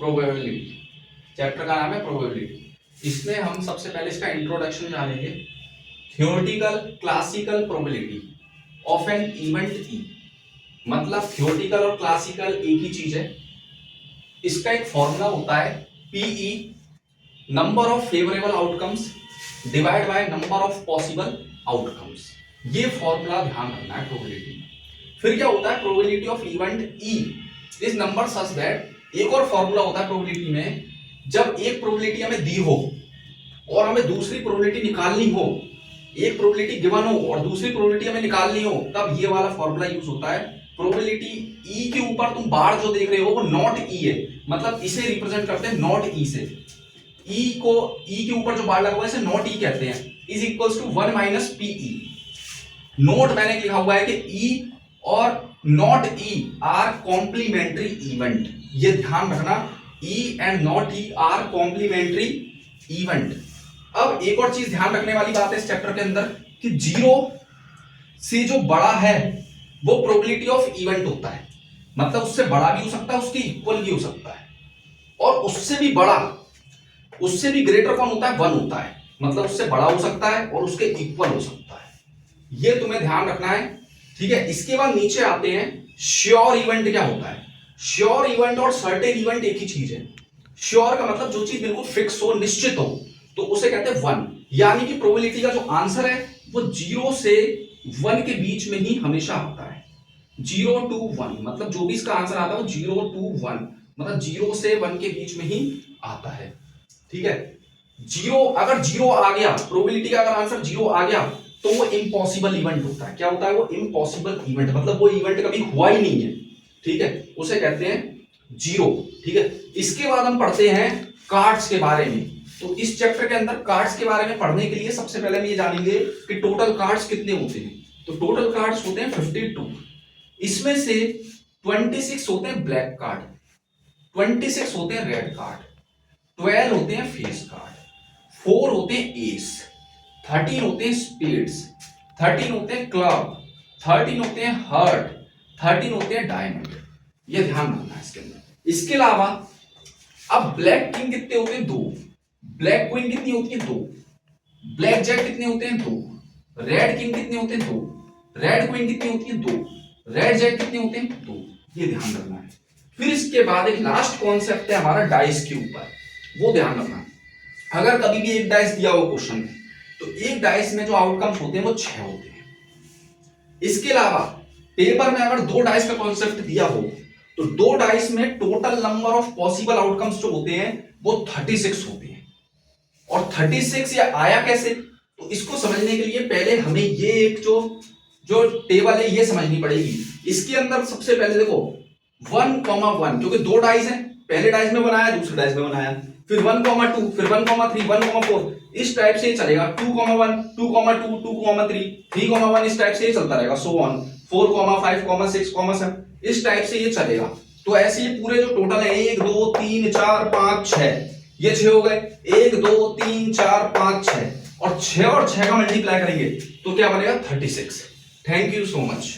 Probability. Chapter का नाम है प्रोबेबिलिटी। इसमें हम सबसे पहले इसका इंट्रोडक्शन जानेंगे। Theoretical classical probability of an event E, मतलब थ्योरेटिकल और क्लासिकल एक ही चीज है। इसका एक फॉर्मूला होता है P E, number of favourable outcomes divide by number of possible outcomes. ये फॉर्मूला ध्यान रखना है प्रोबेबिलिटी में। फिर क्या होता है, probability of event E is number such that, एक और फॉर्मूला होता है प्रोबेबिलिटी में, जब एक प्रोबेबिलिटी हमें दी हो और हमें दूसरी प्रोबेबिलिटी निकालनी हो, एक प्रोबेबिलिटी गिवन हो और दूसरी प्रोबेबिलिटी हमें निकालनी हो, तब ये वाला फॉर्मूला यूज होता है। प्रोबेबिलिटी ई के ऊपर तुम बार जो देख रहे हो वो नॉट ई है, मतलब इसे रिप्रेजेंट करते हैं नॉट ई से। ई को, ई के ऊपर जो बार लगा हुआ है इसे नॉट ई कहते हैं, is equals to 1 minus P E. Note मैंने लिखा हुआ है कि ई और not E are complementary event. ये ध्यान रखना, E and not E are complementary event. अब एक और चीज ध्यान रखने वाली बात है इस चैप्टर के अंदर कि जीरो से जो बड़ा है वो प्रोबेबिलिटी ऑफ इवेंट होता है, मतलब उससे बड़ा भी हो सकता है, उसके इक्वल भी हो सकता है, और उससे भी बड़ा, उससे भी ग्रेटर कौन होता है, 1 होता है, मतलब उससे बड़ा हो सकता है और उसके इक्वल हो सकता है। ये तुम्हें ध्यान रखना है, ठीक है। इसके बाद नीचे आते हैं श्योर इवेंट क्या होता है। श्योर इवेंट और सर्टेन इवेंट एक ही चीज है। श्योर का मतलब जो चीज बिल्कुल फिक्स हो, निश्चित हो, तो उसे कहते हैं 1, यानी कि प्रोबेबिलिटी का जो आंसर है वो 0 से 1 के बीच में ही हमेशा आता है। 0 to 1, मतलब जो भी इसका आंसर आता है वो 0 to 1, मतलब 0 से 1 के बीच में ही आता है, ठीक है। 0, अगर 0 आ गया, प्रोबेबिलिटी का अगर आंसर 0 आ गया तो वो इम्पॉसिबल इवेंट होता है। क्या होता है वो? इम्पॉसिबल इवेंट, मतलब वो इवेंट कभी हुआ ही नहीं है, ठीक है, उसे कहते हैं 0, ठीक है। इसके बाद हम पढ़ते हैं कार्ड्स के बारे में। तो इस चैप्टर के अंदर कार्ड्स के बारे में पढ़ने के लिए सबसे पहले हम ये जानेंगे कि टोटल कार्ड्स कितने होते हैं। तो टोटल कार्ड्स होते हैं 52। इसमें से 26 होते हैं ब्लैक कार्ड, 26 होते हैं रेड कार्ड, 12 होते हैं फेस कार्ड, 4 होते हैं एस, 13 होते हैं स्पेड्स, 13 होते हैं क्लब, 13 होते हैं हार्ट, 13 होते हैं डायमंड। ये ध्यान रखना है इसके अंदर। इसके अलावा अब ब्लैक किंग कितने होते हैं? 2। ब्लैक क्वीन कितनी होती है? 2। ब्लैक जैक कितने होते हैं? 2। रेड किंग कितने होते हैं? 2। रेड क्वीन कितनी होती है? 2। रेड जैक कितने होते हैं? 2। ये ध्यान रखना है। फिर इसके बाद एक लास्ट कॉन्सेप्ट है हमारा डाइस के ऊपर, वो ध्यान रखना। अगर कभी भी एक डाइस दिया हो क्वेश्चन में, तो एक डाइस में जो आउटकम्स होते हैं वो 6 होते हैं। इसके अलावा पेपर में अगर 2 डाइस का कॉन्सेप्ट दिया हो, तो 2 डाइस में total number of possible outcomes जो होते हैं वो 36 होते हैं। और 36 ये आया कैसे? तो इसको समझने के लिए पहले हमें ये एक जो टेबल है ये समझनी पड़ेगी। इसके अंदर सबसे पहले देखो 1,1, क्योंकि 2 डाइस हैं, पहले डाइस में बनाया, दूसरे डाइस में बनाया, फिर 1,2, फिर 1,3, 1,4, इस टाइप से चलेगा। 2,1, 2,2, 2,3, 3,1, इस टाइप से ये चलता रहेगा, सो ऑन। 4,5, 6, 7, इस टाइप से ये चलेगा। तो ऐसे ये पूरे जो टोटल है 1, 2, 3, 4, 5, 6, ये 6 हो गए। 1, 2, 3, 4, 5, 6, और 6 और 6 का मल्टीप्लाई करेंगे तो क्या बनेगा? 36। Thank you so much.